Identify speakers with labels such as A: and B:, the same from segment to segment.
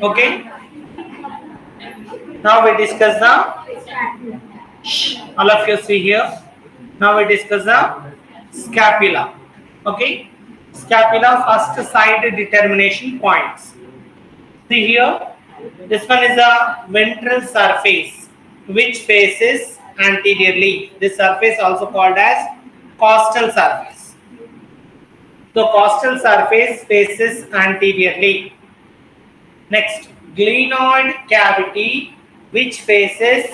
A: Okay. Now we discuss the. All of you see here. Now we discuss the scapula. Okay. Scapula first side determination points. See here. This one is a ventral surface which faces anteriorly. This surface also called as costal surface. So costal surface faces anteriorly. Next, glenoid cavity which faces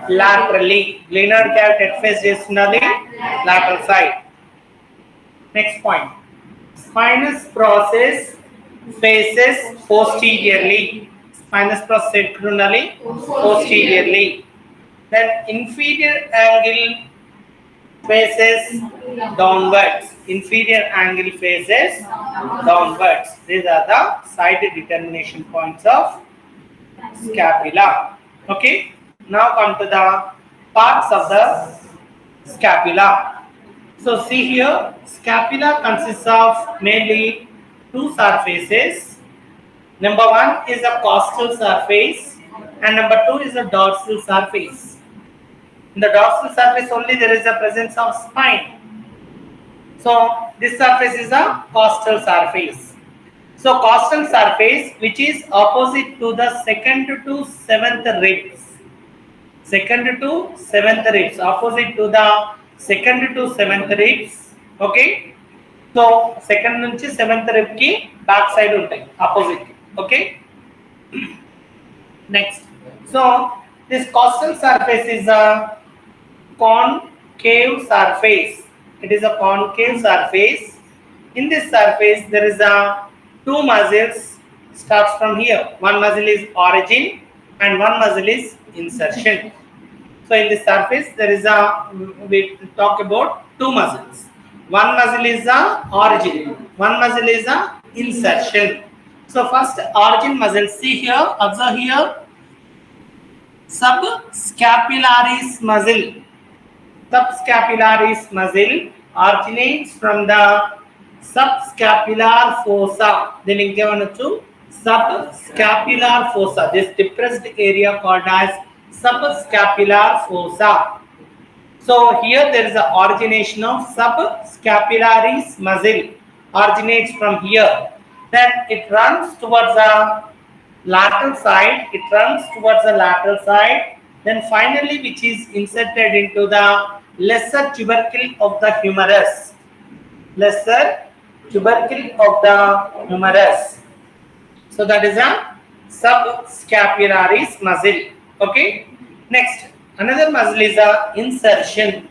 A: laterally. Glenoid cavity faces distally lateral side. Next point. Spinous process faces posteriorly. Spinous process internally, posteriorly. Then inferior angle faces downwards. Inferior angle faces downwards. These are the side determination points of scapula. Okay. Now come to the parts of the scapula. So see here, scapula consists of mainly two surfaces. Number one is a costal surface and number two is a dorsal surface. In the dorsal surface only there is a presence of spine. So this surface is a costal surface. So costal surface which is opposite to the second to seventh ribs. Second to seventh ribs, opposite to the second to seventh ribs. Okay. So second nunchi seventh rib ki back side untai, opposite. Okay. Next. So this costal surface is a concave surface. It is a concave surface. In this surface there is a two muscles starts from here. One muscle is origin and one muscle is insertion. So in this surface there is a, we talk about two muscles. One muscle is a origin, one muscle is a insertion. So first origin muscle, see here, observe here, subscapularis muscle. Subscapularis muscle originates from the subscapular fossa. Then inkemanchu subscapular fossa. This depressed area called as subscapular fossa. So here there is a origination of subscapularis muscle. Originates from here. Then it runs towards the lateral side. It runs towards the lateral side. Then finally, which is inserted into the lesser tubercle of the humerus. Lesser tubercle of the humerus. So that is a subscapularis muscle. Okay. Next, another muscle is a insertion.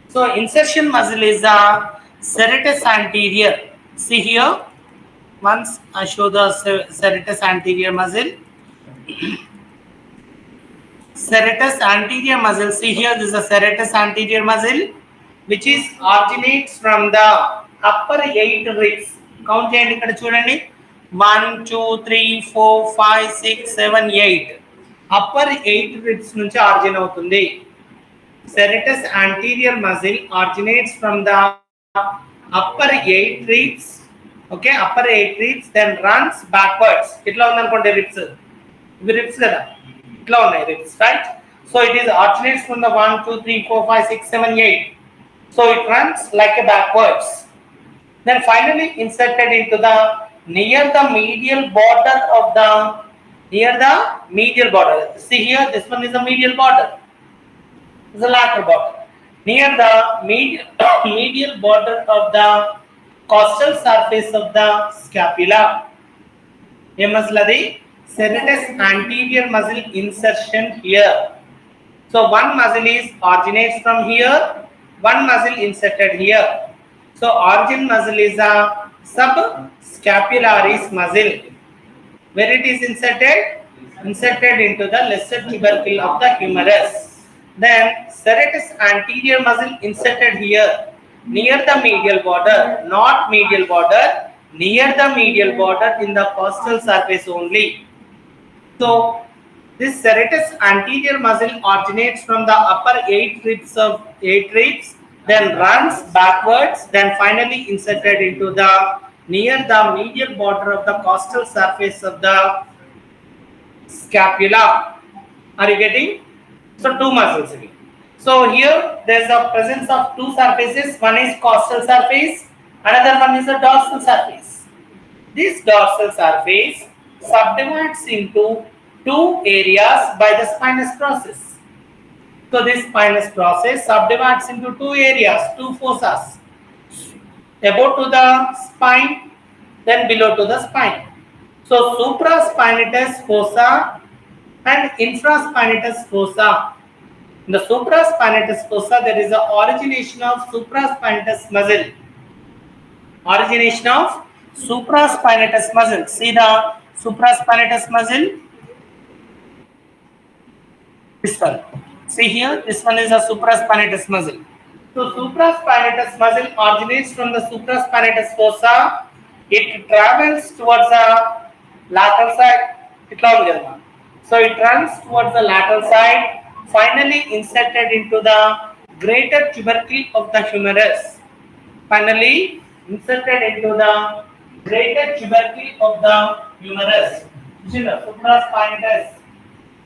A: So insertion muscle is a serratus anterior. See here. Once I show the serratus anterior muscle. Serratus anterior muscle. See here, this is a serratus anterior muscle, which is originates from the upper 8 ribs. Count cheyandi ikkada chudandi. 1, 2, 3, 4, 5, 6, 7, 8. Upper 8 ribs nunchi origin avutundi. Serratus anterior muscle originates from the upper 8 ribs. Okay, upper 8 ribs, then runs backwards. Itla undanukonde ribs. Ivi ribs kada. Itla unnai ribs, right? So it is originates from the 1, 2, 3, 4, 5, 6, 7, 8. So it runs like a backwards. Then finally inserted into the near the medial border of the medial border. See here, this one is the medial border. This is the lateral border. Near the medial border of the costal surface of the scapula. A muscle adi serratus anterior muscle insertion here. So one muscle is originates from here, one muscle inserted here. So origin muscle is a subscapularis muscle. Where it is inserted? Inserted into the lesser tubercle of the humerus. Then serratus anterior muscle inserted here near the medial border, not medial border, near the medial border in the costal surface only. So this serratus anterior muscle originates from the upper 8 ribs, then runs backwards, then finally inserted into the near the medial border of the costal surface of the scapula. Are you getting? So two muscles again. So here there is a presence of two surfaces. One is costal surface, another one is a dorsal surface. This dorsal surface subdivides into two areas by the spinous process. So this spinous process subdivides into two areas, two fossas, above to the spine, then below to the spine. So supraspinatus fossa and infraspinatus fossa. In the supraspinatus fossa, there is a origination of supraspinatus muscle. Origination of supraspinatus muscle. See the supraspinatus muscle. This one. See here, this one is a supraspinatus muscle. So supraspinatus muscle originates from the supraspinatus fossa. It travels towards the lateral side. So it runs towards the lateral side, finally inserted into the greater tubercle of the humerus. Finally inserted into the greater tubercle of the humerus. This is the supraspinatus.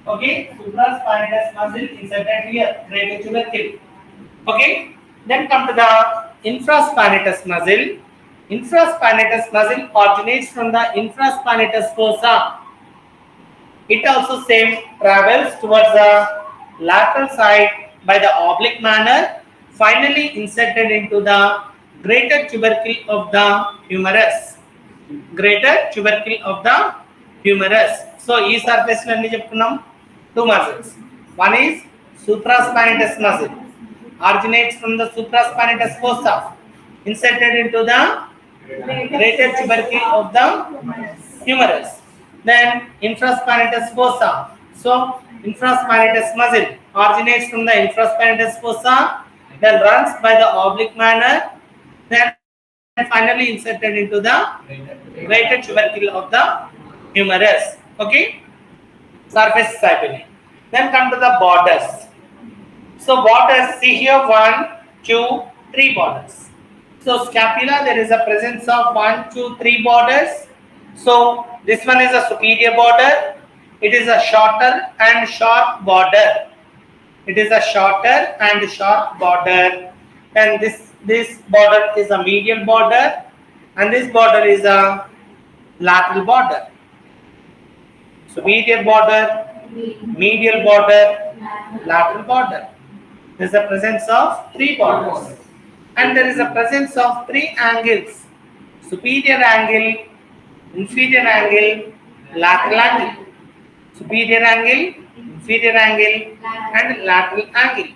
A: Okay, supraspinatus muscle inserted here, greater tubercle. Okay, then come to the infraspinatus muscle. Infraspinatus muscle originates from the infraspinatus fossa. It also same travels towards the lateral side by the oblique manner, finally inserted into the greater tubercle of the humerus. Greater tubercle of the humerus. So, E surface two muscles. One is supraspinatus muscle, originates from the supraspinatus fossa, inserted into the greater tubercle of the humerus. Then infraspinatus fossa. So infraspinatus muscle originates from the infraspinatus fossa, then runs by the oblique manner, then finally inserted into the greater tubercle of the humerus. Okay, surface cycling. Then come to the borders. So borders, see here 1, 2, 3 borders. So scapula, there is a presence of 1, 2, 3 borders. So this one is a superior border. It is a shorter and short border. It is a shorter and short border. And this border is a medial border, and this border is a lateral border. Superior border, medial border, lateral border. There is a presence of 3 borders, and there is a presence of 3 angles: superior angle, inferior angle, lateral angle. Superior angle, inferior angle, and lateral angle.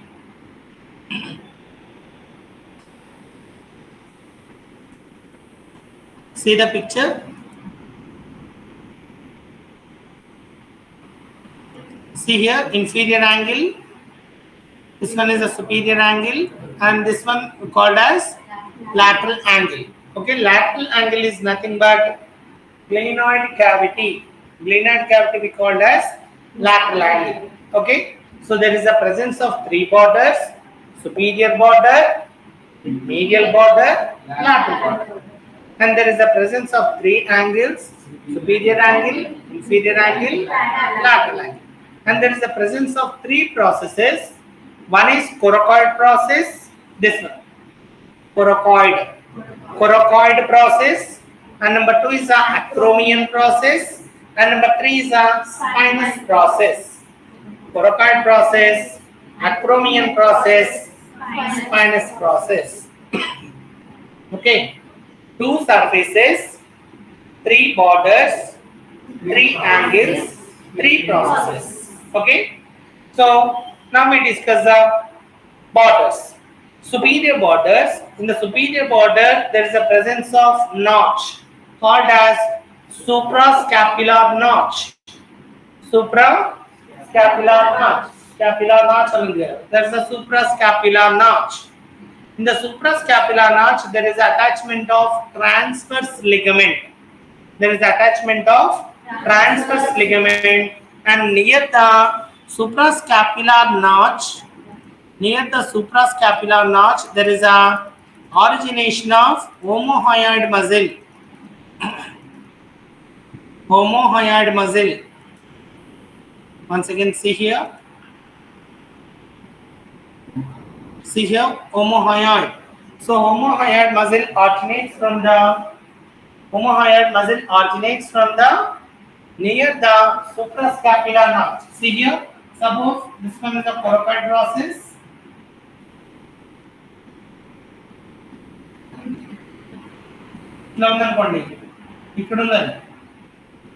A: See the picture. See here, inferior angle. This one is a superior angle, and this one called as lateral angle. Okay, lateral angle is nothing but glenoid cavity. Glenoid cavity we called as lateral angle. Okay, so there is a presence of 3 borders: superior border, medial border, lateral border, and there is a presence of 3 angles: superior angle, inferior angle, lateral angle, and there is a presence of 3 processes. One is coracoid process. This one, coracoid process, and number 2 is the acromion process, and number 3 is the spinous process. Coracoid process, acromion process, spinous process. Okay, 2 surfaces, 3 borders, 3 angles, 3 processes. Okay, so now we discuss the borders. Superior borders. In the superior border, there is a presence of notch called as suprascapular notch. Suprascapular notch. Scapular notch. There is a suprascapular notch. In the suprascapular notch, there is attachment of transverse ligament. There is attachment of transverse ligament, and near the suprascapular notch, there is a origination of omohyoid muscle. Homohyoid muscle. Once again, see here. See here, homohyoid. So homohyoid muscle originates from the near the suprascapular nerve. See here, suppose this one is a coracoid process.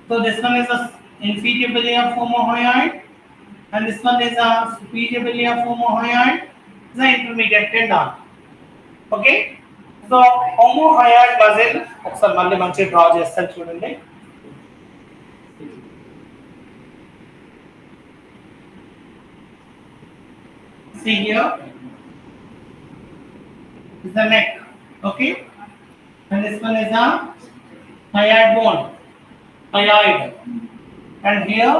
A: So this one is a inferior belly of homohyoid, and this one is a superior belly of homohyoid, the intermediate tendon. Okay, so homohyoid muscle ఒకసారి మళ్ళీ మంచి draw చేస్తాను చూడండి. See here is the neck. Okay, and this one is a hyoid bone, hyoid, and here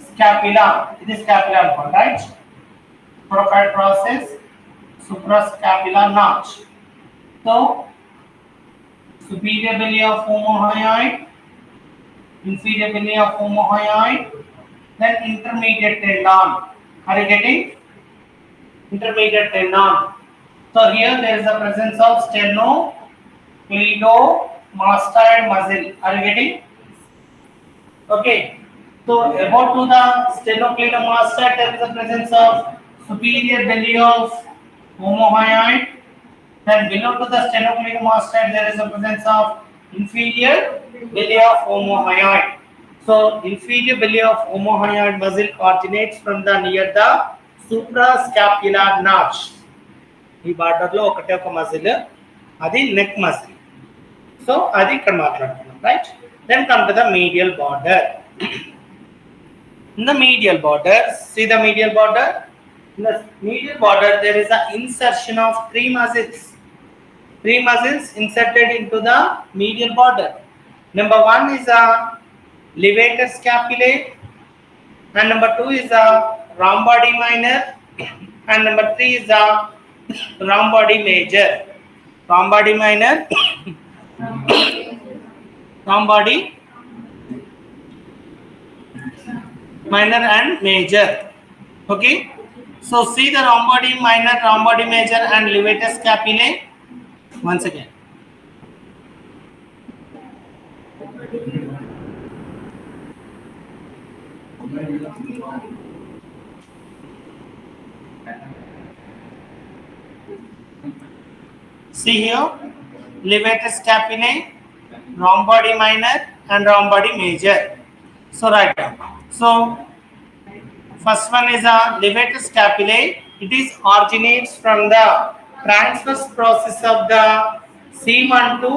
A: scapula. It is scapular bone, right? Coracoid process, suprascapular notch. So superior belly of homohyoid, inferior belly of homohyoid, then intermediate tendon. Are you getting? Intermediate tendon. So here there is the presence of sternocleidomastoid muscle. Are you getting? Okay. So about to the sternocleidomastoid, there is the presence of superior belly of homohyoid. Then below to the sternocleidomastoid, there is the presence of inferior belly of homohyoid. So inferior belly of homohyoid muscle originates from the near the suprascapular notch. ఈ border లో ఒకటే ఒక muscle, అది neck muscle. So అది ఇక్కడ మాట్లాడుతున్నాం, right? Then come to the medial border. In the medial border, see the medial border. In the medial border, there is an insertion of three muscles. Three muscles inserted into the medial border. Number one is a levator scapulae, and number two is a rhomboidy minor, and number three is a rhomboidy major. Rhomboidy minor, rhomboidy minor and major. Okay, so see the rhomboidy minor, rhomboidy major and levator scapulae once again. See here, levator scapulae, rhomboidy minor and rhomboidy major. So write down. So first one is a levator scapulae. It is originates from the transverse process of the C1 to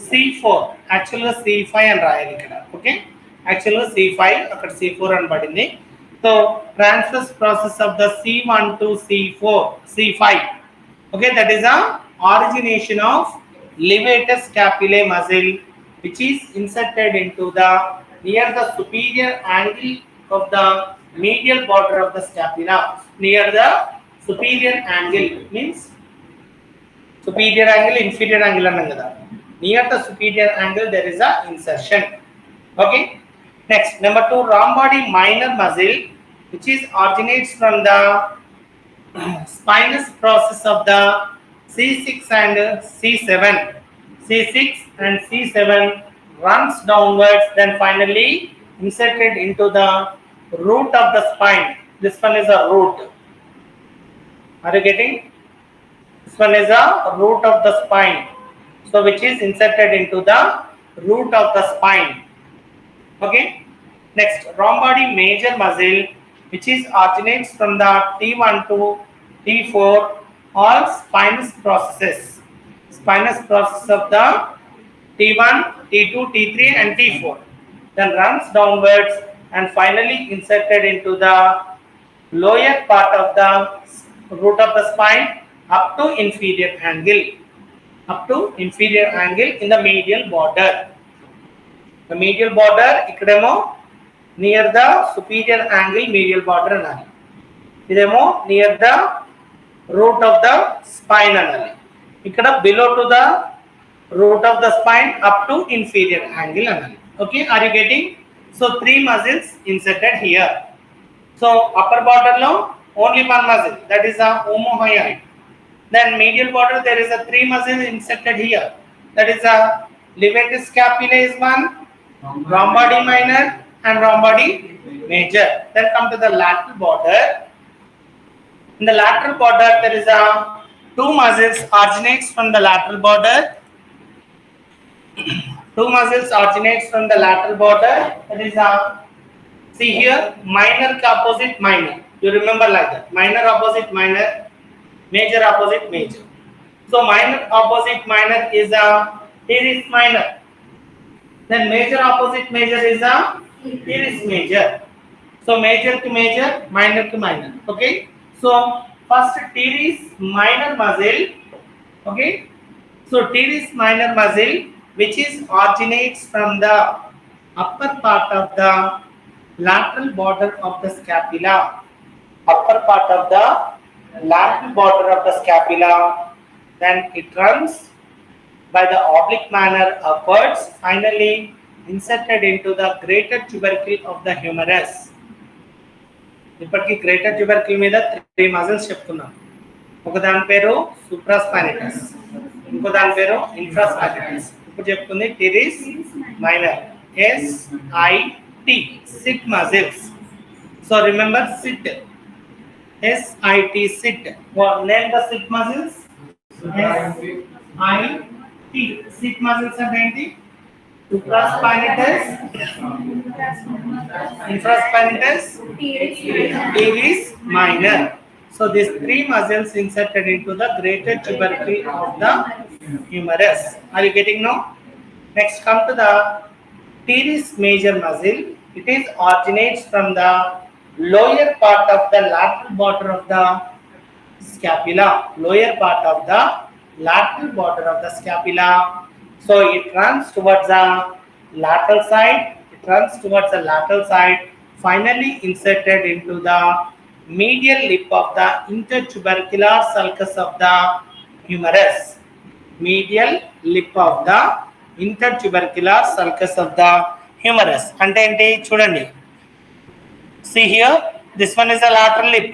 A: C4. Actually C5 and రాయాలి ఇక్కడ. Okay, actually C5 అక్కడ C4 అని పడింది. So transverse process of the C1 to C5. Okay, that is a origination of levator scapulae muscle, which is inserted into the near the superior angle of the medial border of the scapula. Near the superior angle means superior angle, inferior angle annam kada. Near the superior angle there is a insertion. Okay, next number two, rhomboidy minor muscle, which is originates from the spinous process of the C6 and C7. C6 and C7 runs downwards, then finally inserted into the root of the spine. This one is a root. Are you getting? This one is a root of the spine. So which is inserted into the root of the spine. Okay. Next, rhomboidy major muscle, which is originates from the T1 to T4, all spinous processes. Spinous process of the T1, T2, T3 and T4. Then runs downwards and finally inserted into the lower part of the root of the spine up to inferior angle. Up to inferior angle in the medial border. The medial border ikkademo near the superior angle medial border anali. Idemo near the root of the spine anali. Ikkada below to the root of the spine up to inferior angle anal. Okay, are you getting? So three muscles inserted here. So upper border lo only one muscle, that is a omohyoid. Then medial border there is a three muscles inserted here. That is a levator scapula is one, rhombody minor and rhombody major. Then come to the lateral border. In the lateral border there is a two muscles originates from the lateral border. Two muscles originates from the lateral border. That is a, see here, minor opposite minor. You remember like that. Minor opposite minor, major opposite major. So minor opposite minor is a teres minor. Then major opposite major is a teres major. So major to major, minor to minor. Okay. So first teres minor muscle. Okay. So teres minor muscle, which is originates from the upper part of the lateral border of the scapula. Upper part of the lateral border of the scapula. Then it runs by the oblique manner upwards, finally inserted into the greater tubercle of the humerus. ఇప్పటికి greater tubercle మీద three muscles చెప్తున్నాం. ఒక దాని పేరు సూప్రాస్పానిటస్, ఇంకో దాని పేరు infraspinatus. ఇప్పుడు చెప్పుకుంది teres minor, SIT, SIT muscles. So remember SIT, SIT, SIT. Name the SIT muscles. SIT, SIT muscles అంటే ఏంటి? Supraspinatus, infraspinatus, teres minor. So these three muscles inserted into the greater tubercle of the humerus. Are you getting now? Next, come to the teres major muscle. It is originates from the lower part of the lateral border of the scapula. Lower part of the lateral border of the scapula. So it runs towards the lateral side. It runs towards the lateral side. Finally inserted into the medial lip of the intertubercular sulcus of the humerus. Medial lip of the intertubercular sulcus of the humerus. Ante enti chudandi. See here, this one is a lateral lip.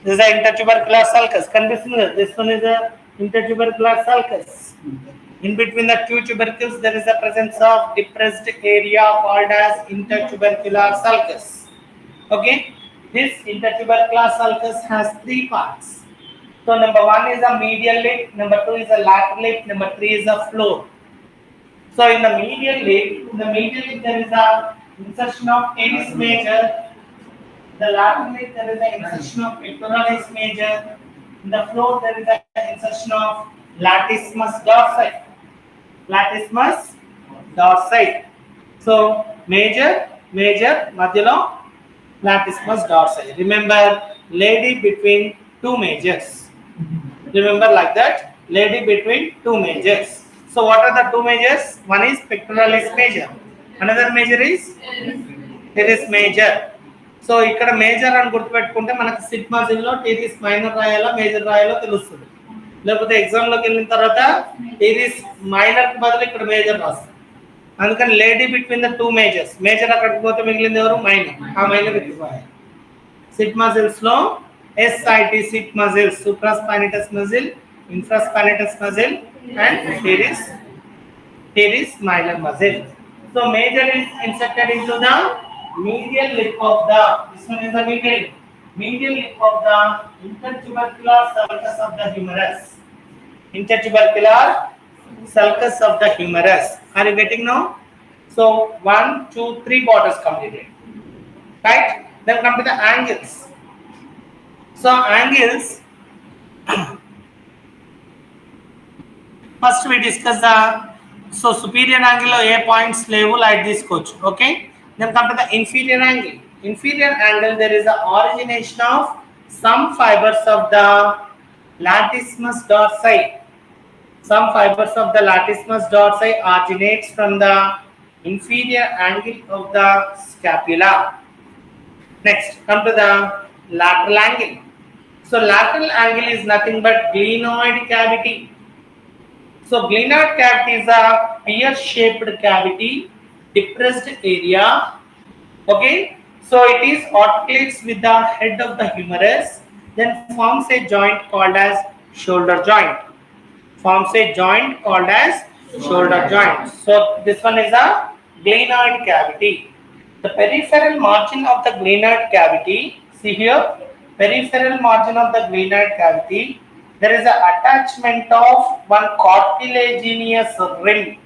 A: This is a intertubercular sulcus. Conditioner. This one is a intertubercular sulcus. In between the two tubercles, there is a presence of depressed area called as intertubercular sulcus. Okay, this intertubercular sulcus has three parts. So number one is a medial lip, number two is a lateral lip, number three is a floor. So in the medial lip there is a insertion of teres major. The lateral lip there is a insertion of pectoralis major. In the floor there is a insertion of latissimus dorsi. Latissimus dorsi. So major, madhyalo latissimus dorsi. Remember, lady between two majors. Remember like that, lady between two majors. So what are the two majors? One is pectoralis major. Another major is teres major. So ఇక్కడ major అని గుర్తుపెట్టుకుంటే మనకు SIT muscle లో టీరిస్ minor రాయాలా major రాయాలో తెలుస్తుంది. లేకపోతే exam లోకి వెళ్ళిన తర్వాత టీరిస్ మైనర్ కి బదులు ఇక్కడ మేజర్ రాస్తాం. అందుకని lady between the two majors. Major అక్కడికి పోతే మిగిలింది ఎవరు? మైనర్. ఆ మైనర్ ఎత్తుకోవాలి. సిట్ మజిల్స్ లో SIT SIT muscles, supraspinatus muscle, infraspinatus muscle and teres minor muscle. So major is inserted into the medial lip of the, this one is the medial lip of the intertubercular sulcus of the humerus. Intertubercular sulcus of the humerus. Are you getting now? So 1, 2, 3 borders completed. Right? Then come to the angles. So angles. First we discuss the superior angle lo a points level like this coach. Okay. Then come to the inferior angle. Inferior angle, there is the origination of some fibers of the latissimus dorsi. Some fibers of the latissimus dorsi originates from the inferior angle of the scapula. Next, come to the lateral angle. So lateral angle is nothing but glenoid cavity. So glenoid cavity is a pear-shaped cavity, depressed area. Okay, so it is articulates with the head of the humerus, then forms a joint called as shoulder joint. Forms a joint called as shoulder joint. So this one is a glenoid cavity. The peripheral margin of the glenoid cavity, see here, peripheral margin of the glenoid cavity, there is an attachment of one cartilaginous rim.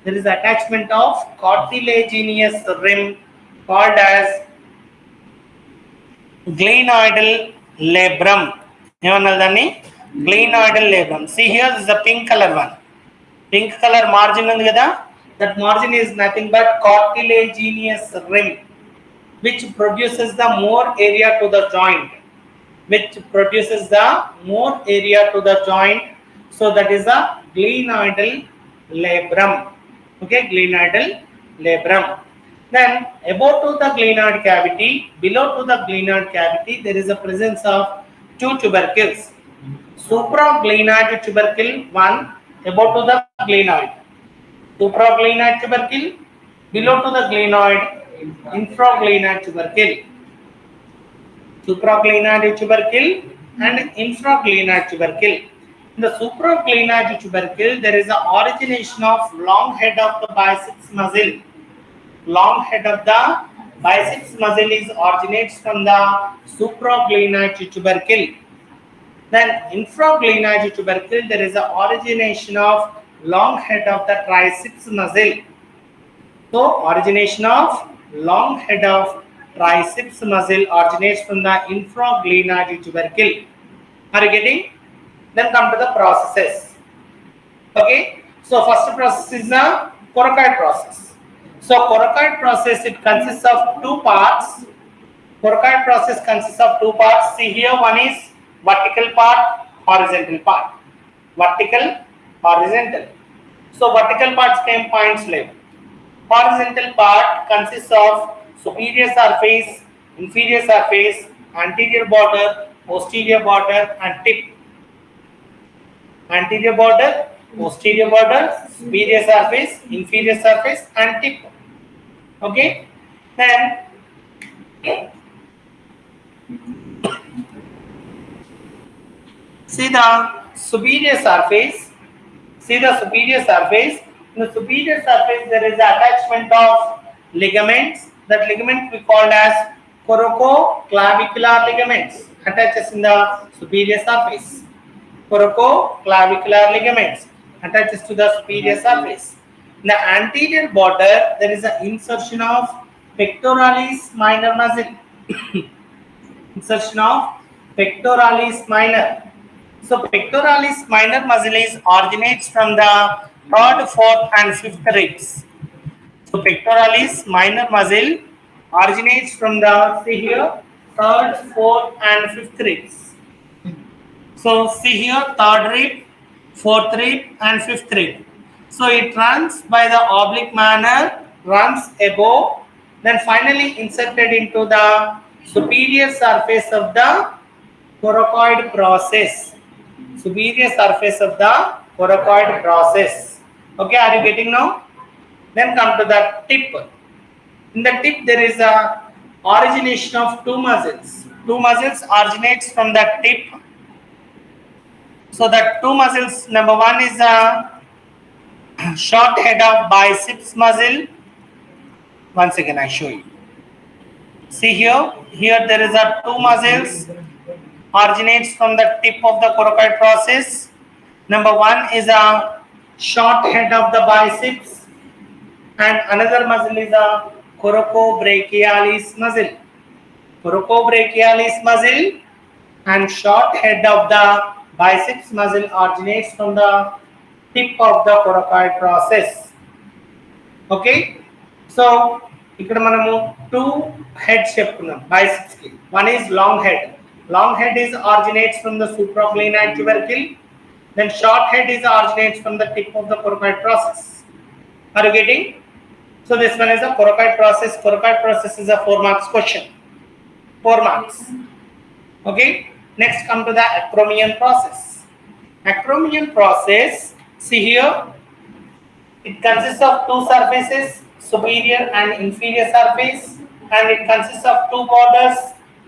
A: There is attachment of cartilaginous rim called as glenoidal labrum. ఏమన్నది దాన్ని glenoidal labrum. See here, this is the pink color one. Pink color margin ఉంది కదా, that margin is nothing but cartilaginous rim which produces the more area to the joint, which produces the more area to the joint. So that is the glenoidal labrum. Okay, glenoidal labrum. Then above to the glenoid cavity, below to the glenoid cavity, there is a presence of two tubercles. Supraglenoid tubercle one, above to the glenoid. Supraglenoid tubercle, below to the glenoid, infraglenoid tubercle. Supraglenoid tubercle and infraglenoid tubercle. In the supraglenoid tubercle, there is an origination of long head of the biceps muscle. Long head of the biceps muscle is originates from the supraglenoid tubercle. Then infraglenoid tubercle, there is an origination of long head of the triceps muscle. So origination of long head of triceps muscle originates from the infraglenoid tubercle. Are you getting? Then come to the processes. Okay, so first process is the coracoid process. So coracoid process, it consists of two parts. Coracoid process consists of two parts. See here, one is vertical part, horizontal part. Vertical, horizontal. So vertical parts came points level. Horizontal part consists of superior surface, inferior surface, anterior border, posterior border and tip. Anterior border, posterior border, superior surface, inferior surface and tip. Okay, then see the superior surface. See the superior surface. In the superior surface, there is attachment of ligaments. That ligament we called as coracoclavicular ligaments attaches in the superior surface. Coracoclavicular ligaments attaches to the superior surface. In the anterior border, there is an insertion of pectoralis minor muscle. Insertion of pectoralis minor. So pectoralis minor muscle is originates from the third, fourth and fifth ribs. So pectoralis minor muscle originates from the, see here, third, fourth and fifth ribs. So see here, third rib, fourth rib and fifth rib. So it runs by the oblique manner, runs above, then finally inserted into the superior surface of the coracoid process. Superior surface of the coracoid process. Okay, are you getting now? Then come to the tip. In the tip, there is a origination of two muscles. Two muscles originates from the tip. So the two muscles, number one is a short head of biceps muscle. Once again, I show you. See here, here there is a two muscles originates from the tip of the coracoid process. Number one is a short head of the biceps and another muscle is a coracobrachialis muscle. Coracobrachialis muscle and short head of the biceps muscle originates from the tip of the coracoid process. Okay, so ఇక్కడ మనము two heads చెప్పుకున్నాం biceps కి. One is long head. Long head is originates from the supraglenoid tubercle. Then short head is originates from the tip of the coracoid process. Are you getting? So this one is a coracoid process. Coracoid process is a 4 marks question. 4 marks. Okay. Next come to the acromion process. Acromion process. See here, it consists of two surfaces, superior and inferior surface, and it consists of two borders.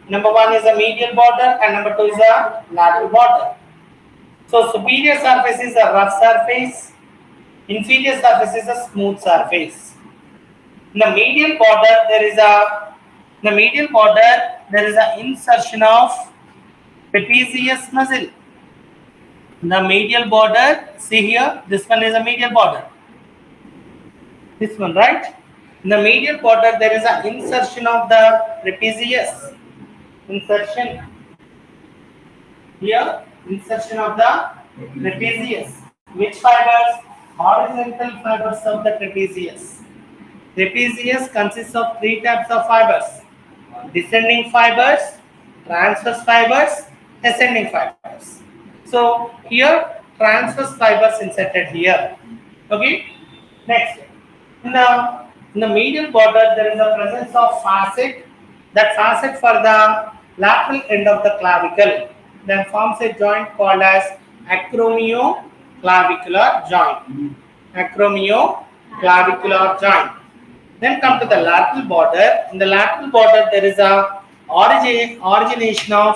A: Number one is a medial border and number two is a lateral border. So superior surface is a rough surface, inferior surface is a smooth surface. In the medial border there is a insertion of trapezius muscle. The medial border, see here, this one is a medial border. This one, right? In the medial border, there is an insertion of the trapezius. Insertion here, insertion of the trapezius. Which fibers? Horizontal fibers of the trapezius. Trapezius consists of three types of fibers: descending fibers, transverse fibers, ascending fibers. So here transverse fibers inserted here. Okay. Next, in the medial border there is a presence of facet. That facet for the lateral end of the clavicle then forms a joint called as acromioclavicular joint. Acromioclavicular joint. Then come to the lateral border. In the lateral border, there is a origination of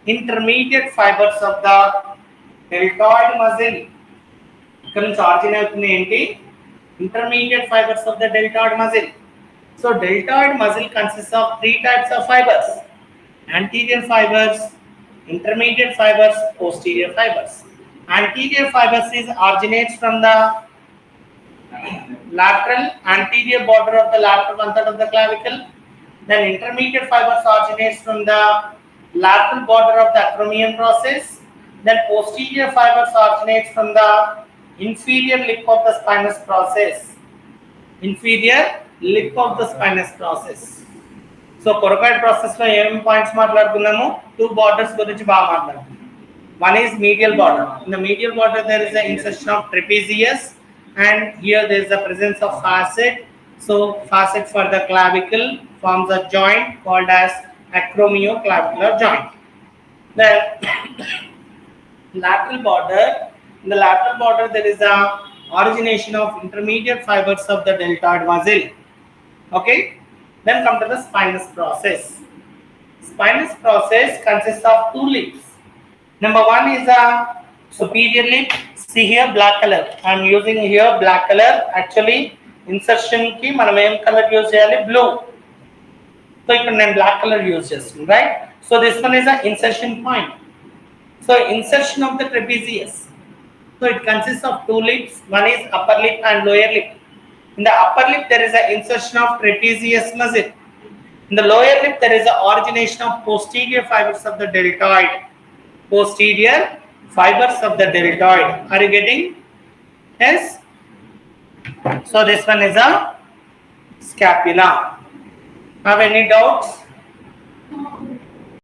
A: intermediate fibers of the deltoid muscle. ఇక్కడ నుంచి origin అవుతుంది ఏంటి? Intermediate fibers of the deltoid muscle. So deltoid muscle consists of three types of fibers: anterior fibers, intermediate fibers, posterior fibers. Anterior fibers originates from the lateral anterior border of the lateral one third of the clavicle. Then intermediate fibers originates from the lateral border of the acromion process. Then posterior fibers originates from the inferior lip of the spinous process. Inferior lip of the spinous process. So coracoid process lo em points maatladukunnamo, two borders gurinchi baa maatladukunnam. One is medial border. In the medial border there is an insertion of trapezius, and here there is the presence of facet. So facet for the clavicle forms a joint called as acromioclavicular joint. The lateral border, in the lateral border there is a origination of intermediate fibers of the deltoid muscle. Okay, then come to the spinous process. Spinous process consists of two lips. Number one is a superior lip. See here, black color. I am using here black color. Actually, insertion ki manam em color use cheyali? Blue. So ఇక్కడ నేను black color use చేస్తున్నాను, right? So this one is a insertion point. So insertion of the trapezius. So it consists of two lips. One is upper lip and lower lip. In the upper lip there is an insertion of trapezius muscle. In the lower lip there is an origination of posterior fibers of the deltoid. Posterior fibers of the deltoid. Are you getting? Yes. So this one is a scapula. Have any doubts?